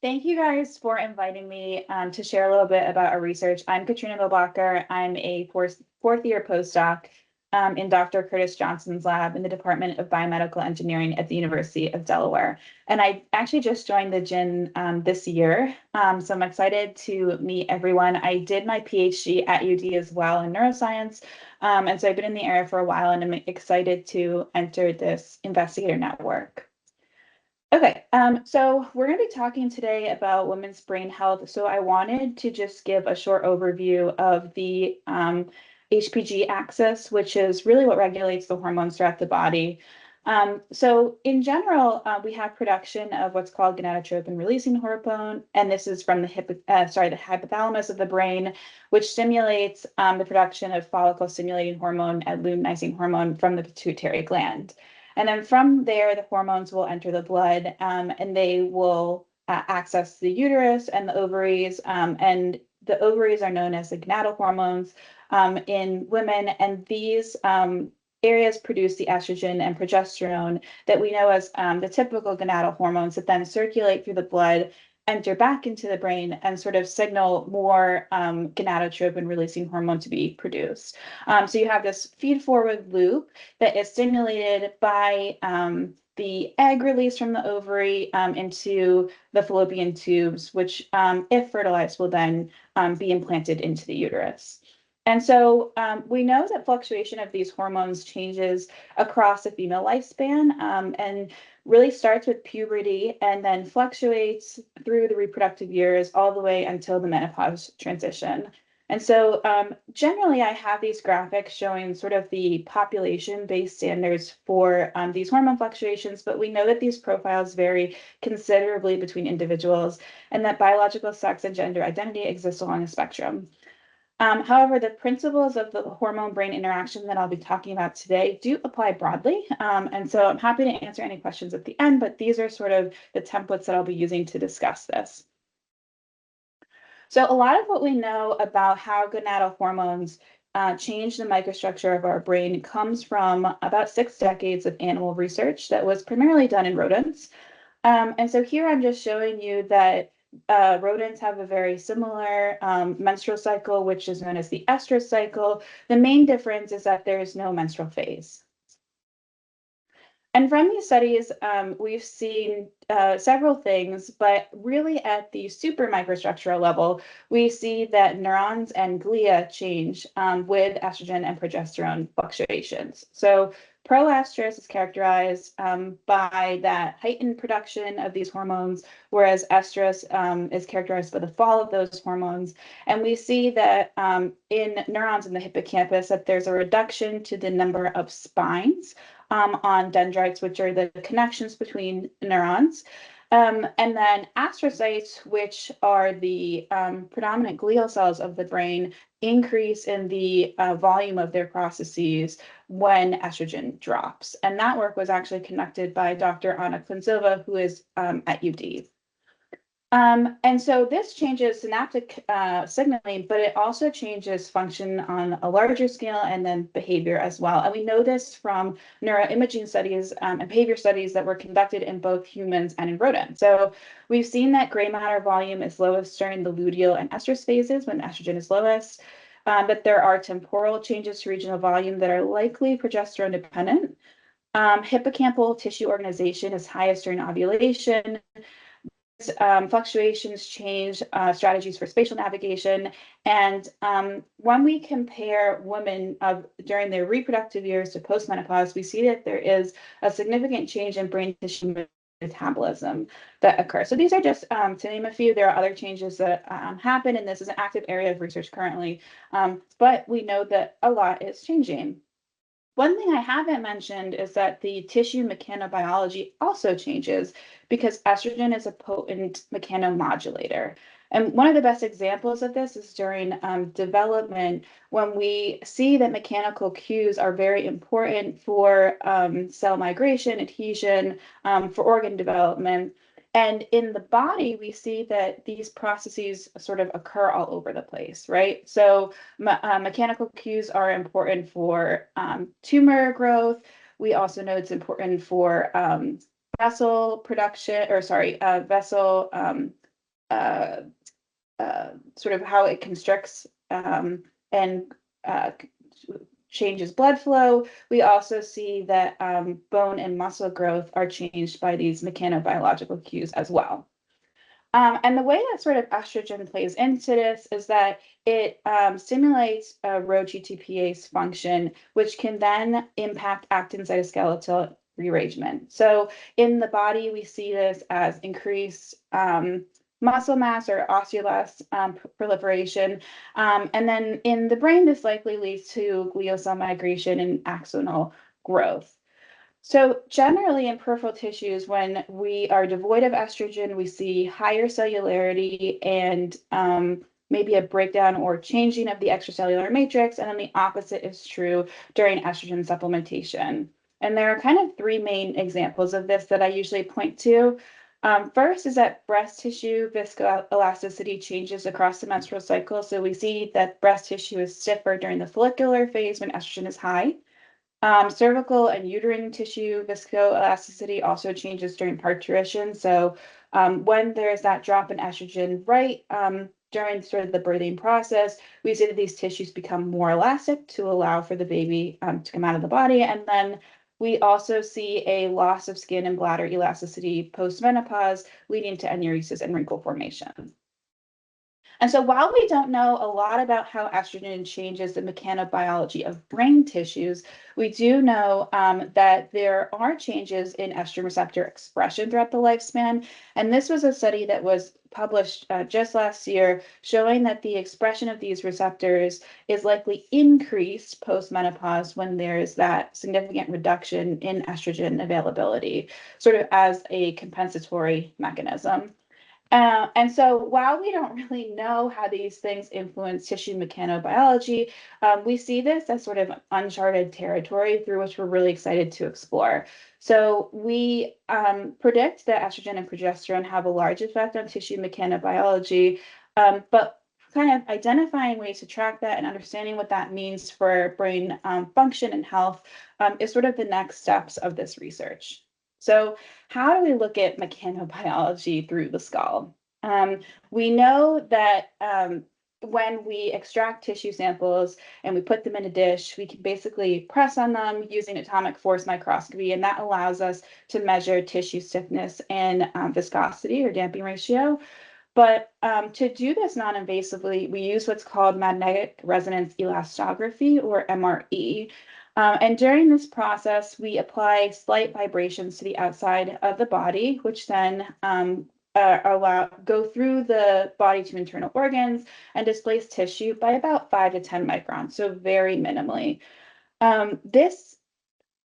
Thank you guys for inviting me to share a little bit about our research. I'm Katrina Milbocker. I'm a fourth year postdoc in Dr. Curtis Johnson's lab in the Department of Biomedical Engineering at the University of Delaware. And I actually just joined the GIN this year, so I'm excited to meet everyone. I did my PhD at UD as well in neuroscience, and so I've been in the area for a while, and I'm excited to enter this investigator network. Okay, so we're going to be talking today about women's brain health. So I wanted to just give a short overview of the HPG axis, which is really what regulates the hormones throughout the body. So in general, we have production of what's called gonadotropin-releasing hormone, and this is from the hypothalamus of the brain, which stimulates the production of follicle-stimulating hormone and luteinizing hormone from the pituitary gland. And then from there, the hormones will enter the blood and they will access the uterus and the ovaries. And the ovaries are known as the gonadal hormones in women. And these areas produce the estrogen and progesterone that we know as the typical gonadal hormones that then circulate through the blood, enter back into the brain, and sort of signal more gonadotropin releasing hormone to be produced. So you have this feed-forward loop that is stimulated by the egg release from the ovary into the fallopian tubes, which, if fertilized, will then be implanted into the uterus. And so we know that fluctuation of these hormones changes across the female lifespan and really starts with puberty and then fluctuates through the reproductive years all the way until the menopause transition. And so generally, I have these graphics showing sort of the population-based standards for these hormone fluctuations, but we know that these profiles vary considerably between individuals and that biological sex and gender identity exist along a spectrum. However, the principles of the hormone-brain interaction that I'll be talking about today do apply broadly. And so I'm happy to answer any questions at the end, but these are sort of the templates that I'll be using to discuss this. So a lot of what we know about how gonadal hormones change the microstructure of our brain comes from about 6 decades of animal research that was primarily done in rodents. And so here I'm just showing you that rodents have a very similar menstrual cycle, which is known as the estrous cycle. The main difference is that there is no menstrual phase. And from these studies, we've seen several things, but really at the super microstructural level, we see that neurons and glia change with estrogen and progesterone fluctuations. So proestrus is characterized by that heightened production of these hormones, whereas estrus is characterized by the fall of those hormones. And we see that in neurons in the hippocampus that there's a reduction to the number of spines on dendrites, which are the connections between neurons. And then astrocytes, which are the predominant glial cells of the brain, increase in the volume of their processes when estrogen drops. And that work was actually conducted by Dr. Ana Quinsilva, who is at UD. And so this changes synaptic signaling, but it also changes function on a larger scale and then behavior as well. And we know this from neuroimaging studies and behavior studies that were conducted in both humans and in rodents. So we've seen that gray matter volume is lowest during the luteal and estrous phases when estrogen is lowest, but there are temporal changes to regional volume that are likely progesterone dependent. Hippocampal tissue organization is highest during ovulation. Fluctuations change strategies for spatial navigation. And when we compare women during their reproductive years to postmenopause, we see that there is a significant change in brain tissue metabolism that occurs. So these are just to name a few. There are other changes that happen, and this is an active area of research currently. But we know that a lot is changing. One thing I haven't mentioned is that the tissue mechanobiology also changes because estrogen is a potent mechanomodulator. And one of the best examples of this is during development, when we see that mechanical cues are very important for cell migration, adhesion, for organ development. And in the body, we see that these processes sort of occur all over the place, right? So mechanical cues are important for tumor growth. We also know it's important for vessel production, or sorry, vessel sort of how it constricts and changes blood flow. We also see that bone and muscle growth are changed by these mechanobiological cues as well. And the way that sort of estrogen plays into this is that it stimulates Rho GTPase function, which can then impact actin cytoskeletal rearrangement. So in the body, we see this as increased muscle mass or osteoblast proliferation. And then in the brain, this likely leads to glial cell migration and axonal growth. So generally in peripheral tissues, when we are devoid of estrogen, we see higher cellularity and maybe a breakdown or changing of the extracellular matrix. And then the opposite is true during estrogen supplementation. And there are kind of three main examples of this that I usually point to. First is that breast tissue viscoelasticity changes across the menstrual cycle. So we see that breast tissue is stiffer during the follicular phase when estrogen is high. Cervical and uterine tissue viscoelasticity also changes during parturition. So when there's that drop in estrogen during sort of the birthing process, we see that these tissues become more elastic to allow for the baby to come out of the body. And then we also see a loss of skin and bladder elasticity post-menopause, leading to enuresis and wrinkle formation. And so while we don't know a lot about how estrogen changes the mechanobiology of brain tissues, we do know that there are changes in estrogen receptor expression throughout the lifespan. And this was a study that was published just last year, showing that the expression of these receptors is likely increased post-menopause when there is that significant reduction in estrogen availability, sort of as a compensatory mechanism. And so while we don't really know how these things influence tissue mechanobiology, we see this as sort of uncharted territory through which we're really excited to explore. So we predict that estrogen and progesterone have a large effect on tissue mechanobiology, but kind of identifying ways to track that and understanding what that means for brain function and health is sort of the next steps of this research. So how do we look at mechanobiology through the skull? We know that when we extract tissue samples and we put them in a dish, we can basically press on them using atomic force microscopy, and that allows us to measure tissue stiffness and viscosity or damping ratio. But to do this non-invasively, we use what's called magnetic resonance elastography, or MRE. And during this process, we apply slight vibrations to the outside of the body, which then go through the body to internal organs and displace tissue by about 5 to 10 microns, so very minimally. This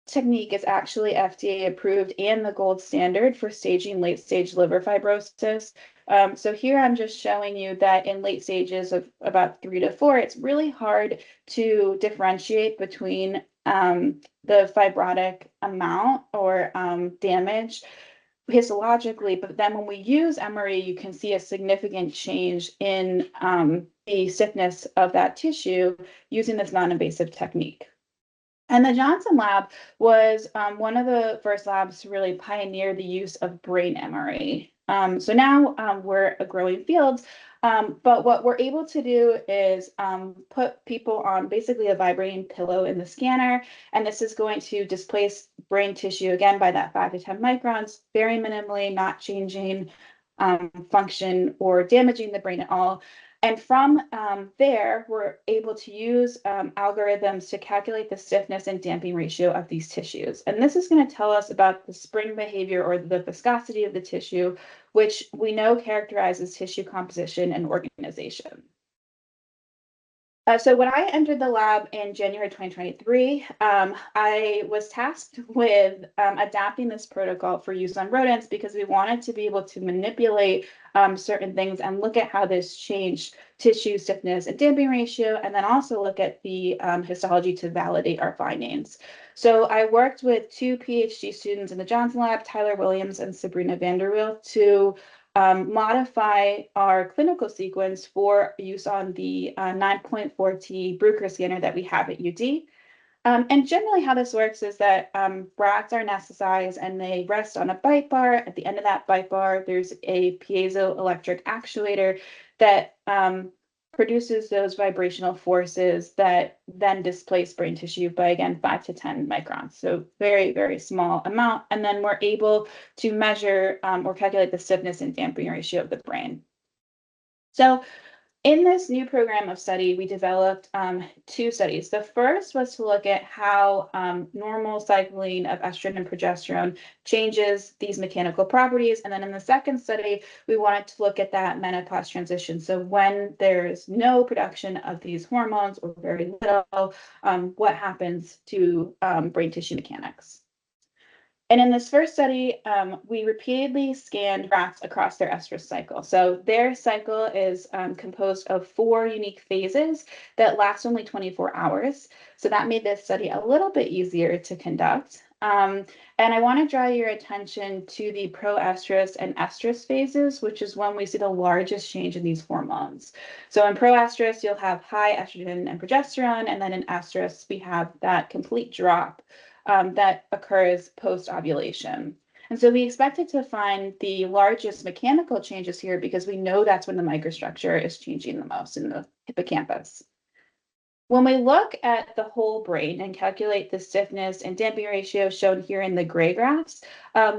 technique is actually FDA approved and the gold standard for staging late-stage liver fibrosis. So here I'm just showing you that in late stages of about 3 to 4, it's really hard to differentiate between the fibrotic amount or damage histologically, but then when we use MRE, you can see a significant change in the stiffness of that tissue using this non-invasive technique. And the Johnson lab was one of the first labs to really pioneer the use of brain MRE. So now we're a growing field, but what we're able to do is put people on basically a vibrating pillow in the scanner, and this is going to displace brain tissue again by that 5 to 10 microns, very minimally, not changing function or damaging the brain at all. And from there, we're able to use algorithms to calculate the stiffness and damping ratio of these tissues. And this is going to tell us about the spring behavior or the viscosity of the tissue, which we know characterizes tissue composition and organization. So when I entered the lab in January 2023, I was tasked with adapting this protocol for use on rodents because we wanted to be able to manipulate certain things and look at how this changed tissue stiffness and damping ratio, and then also look at the histology to validate our findings. So I worked with 2 PhD students in the Johnson lab, Tyler Williams and Sabrina Vanderweel, to modify our clinical sequence for use on the 9.4T Bruker scanner that we have at UD. And generally how this works is that rats are anesthetized and they rest on a bite bar. At the end of that bite bar, there's a piezoelectric actuator that produces those vibrational forces that then displace brain tissue by, again, 5 to 10 microns. So very, very small amount. And then we're able to measure or calculate the stiffness and damping ratio of the brain. So in this new program of study, we developed 2 studies. The first was to look at how normal cycling of estrogen and progesterone changes these mechanical properties. And then in the second study, we wanted to look at that menopause transition. So when there's no production of these hormones or very little, what happens to brain tissue mechanics? And in this first study, we repeatedly scanned rats across their estrus cycle. So their cycle is composed of 4 unique phases that last only 24 hours. So that made this study a little bit easier to conduct. And I want to draw your attention to the proestrus and estrus phases, which is when we see the largest change in these hormones. So in proestrus, you'll have high estrogen and progesterone, and then in estrus, we have that complete drop that occurs post-ovulation. And so we expected to find the largest mechanical changes here because we know that's when the microstructure is changing the most in the hippocampus. When we look at the whole brain and calculate the stiffness and damping ratio shown here in the gray graphs,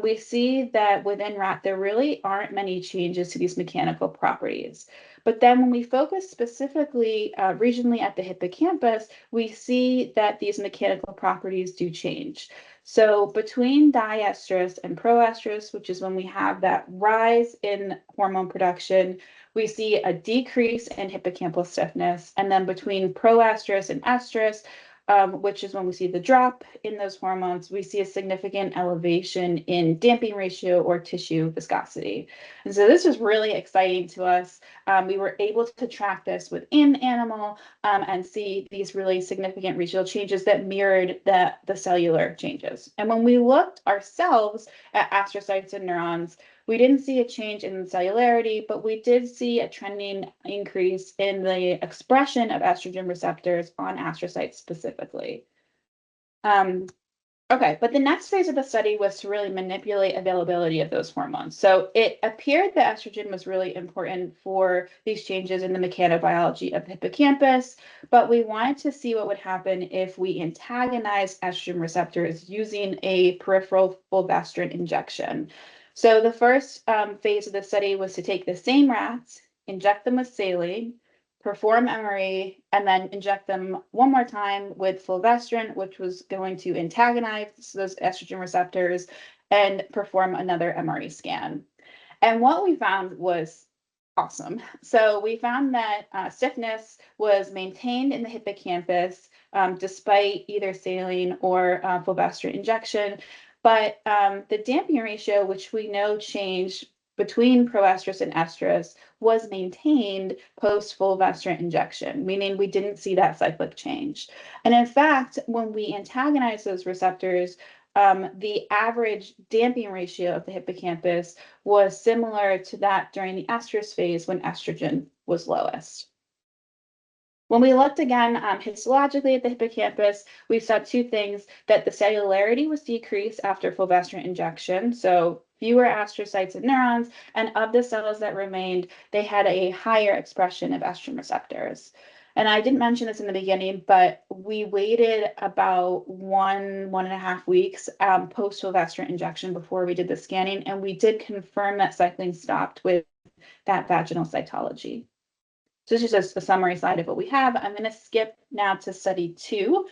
we see that within rat, there really aren't many changes to these mechanical properties. But then when we focus specifically regionally at the hippocampus, we see that these mechanical properties do change. So between diestrus and proestrus, which is when we have that rise in hormone production, we see a decrease in hippocampal stiffness. And then between proestrus and estrus, which is when we see the drop in those hormones, we see a significant elevation in damping ratio or tissue viscosity. And so this was really exciting to us. We were able to track this within animal and see these really significant regional changes that mirrored the cellular changes. And when we looked ourselves at astrocytes and neurons, we didn't see a change in cellularity, but we did see a trending increase in the expression of estrogen receptors on astrocytes specifically. Okay, but the next phase of the study was to really manipulate availability of those hormones. So it appeared that estrogen was really important for these changes in the mechanobiology of the hippocampus, but we wanted to see what would happen if we antagonized estrogen receptors using a peripheral fulvestrant injection. So the first phase of the study was to take the same rats, inject them with saline, perform MRE, and then inject them one more time with fulvestrant, which was going to antagonize those estrogen receptors, and perform another MRE scan. And what we found was awesome. So we found that stiffness was maintained in the hippocampus despite either saline or fulvestrant injection. But the damping ratio, which we know changed between proestrus and estrus, was maintained post fulvestrant injection, meaning we didn't see that cyclic change. And in fact, when we antagonize those receptors, the average damping ratio of the hippocampus was similar to that during the estrus phase when estrogen was lowest. When we looked again histologically at the hippocampus, we saw 2 things: that the cellularity was decreased after fulvestrant injection, so fewer astrocytes and neurons, and of the cells that remained, they had a higher expression of estrogen receptors. And I didn't mention this in the beginning, but we waited about 1.5 weeks post fulvestrant injection before we did the scanning, and we did confirm that cycling stopped with that vaginal cytology. So this is just a summary slide of what we have. I'm going to skip now to study 2.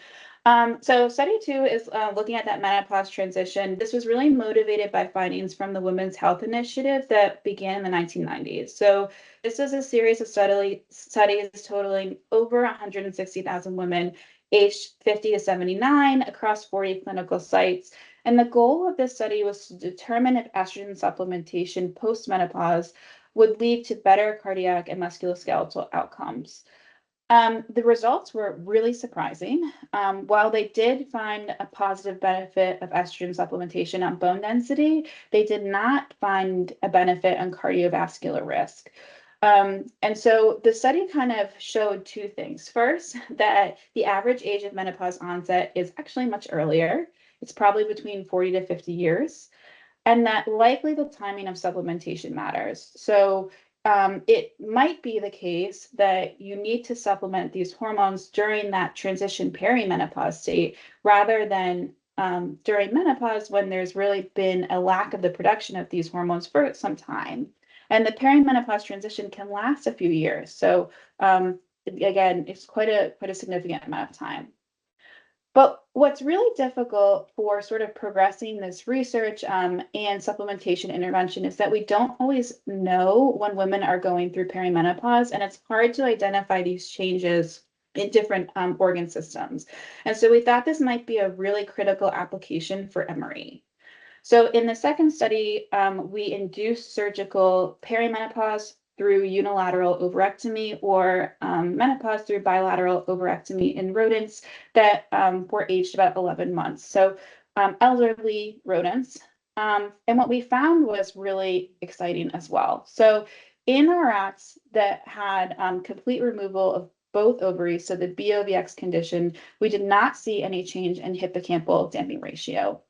So study 2 is looking at that menopause transition. This was really motivated by findings from the Women's Health Initiative that began in the 1990s. So this is a series of studies totaling over 160,000 women aged 50 to 79 across 40 clinical sites. And the goal of this study was to determine if estrogen supplementation post-menopause would lead to better cardiac and musculoskeletal outcomes. The results were really surprising. While they did find a positive benefit of estrogen supplementation on bone density, they did not find a benefit on cardiovascular risk. And so the study kind of showed two things. First, that the average age of menopause onset is actually much earlier. It's probably between 40 to 50 years, and that likely the timing of supplementation matters. So it might be the case that you need to supplement these hormones during that transition perimenopause state rather than during menopause when there's really been a lack of the production of these hormones for some time. And the perimenopause transition can last a few years. So again, it's quite a significant amount of time. But what's really difficult for sort of progressing this research and supplementation intervention is that we don't always know when women are going through perimenopause, and it's hard to identify these changes in different organ systems. And so we thought this might be a really critical application for MRE. So in the second study, we induced surgical perimenopause through unilateral ovarectomy or menopause through bilateral ovarectomy in rodents that were aged about 11 months. So elderly rodents. And what we found was really exciting as well. So in our rats that had complete removal of both ovaries, so the BOVX condition, we did not see any change in hippocampal damping ratio.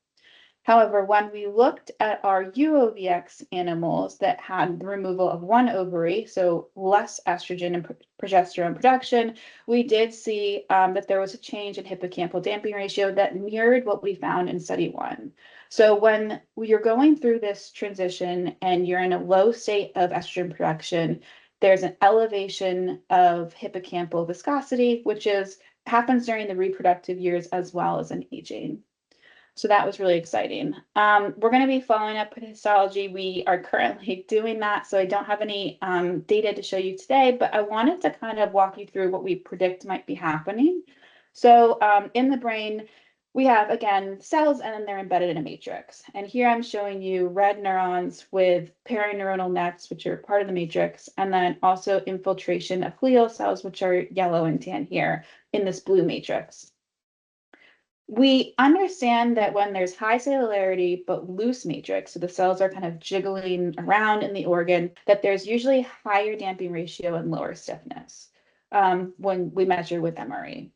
However, when we looked at our UOVX animals that had the removal of one ovary, so less estrogen and progesterone production, we did see that there was a change in hippocampal damping ratio that mirrored what we found in study 1. So when you're going through this transition and you're in a low state of estrogen production, there's an elevation of hippocampal viscosity, which happens during the reproductive years as well as in aging. So that was really exciting. We're going to be following up with histology. We are currently doing that, so I don't have any data to show you today, but I wanted to kind of walk you through what we predict might be happening. So in the brain, we have, again, cells, and then they're embedded in a matrix. And here I'm showing you red neurons with perineuronal nets, which are part of the matrix, and then also infiltration of glial cells, which are yellow and tan here in this blue matrix. We understand that when there's high cellularity but loose matrix, so the cells are kind of jiggling around in the organ, that there's usually higher damping ratio and lower stiffness when we measure with MRE.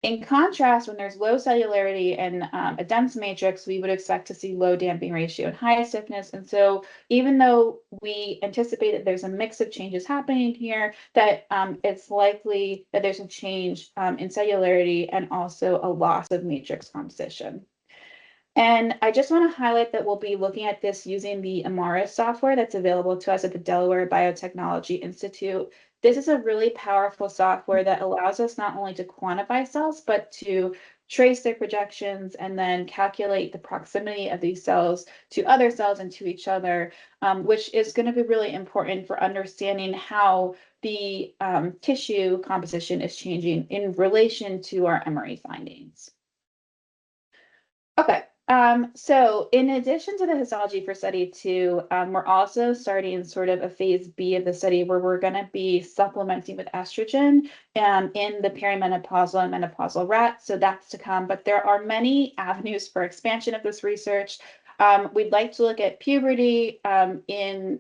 In contrast, when there's low cellularity and a dense matrix, we would expect to see low damping ratio and high stiffness. And so even though we anticipate that there's a mix of changes happening here, that it's likely that there's a change in cellularity and also a loss of matrix composition. And I just want to highlight that we'll be looking at this using the Amaris software that's available to us at the Delaware Biotechnology Institute. This is a really powerful software that allows us not only to quantify cells, but to trace their projections and then calculate the proximity of these cells to other cells and to each other, which is going to be really important for understanding how the tissue composition is changing in relation to our MRE findings. Okay. So in addition to the histology for study 2, we're also starting sort of a phase B of the study where we're going to be supplementing with estrogen in the perimenopausal and menopausal rats. So that's to come, but there are many avenues for expansion of this research. We'd like to look at puberty in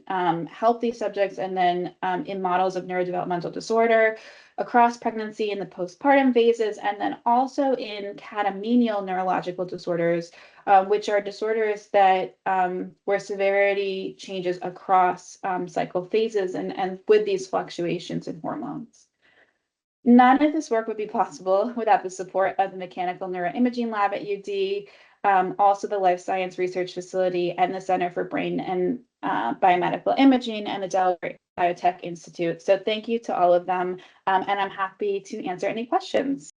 healthy subjects and then in models of neurodevelopmental disorder, across pregnancy in the postpartum phases, and then also in catamenial neurological disorders, which are disorders that where severity changes across cycle phases and with these fluctuations in hormones. None of this work would be possible without the support of the Mechanical Neuroimaging Lab at UD, also the Life Science Research Facility and the Center for Brain and Biomedical Imaging and the Delaware Biotech Institute. So thank you to all of them, and I'm happy to answer any questions.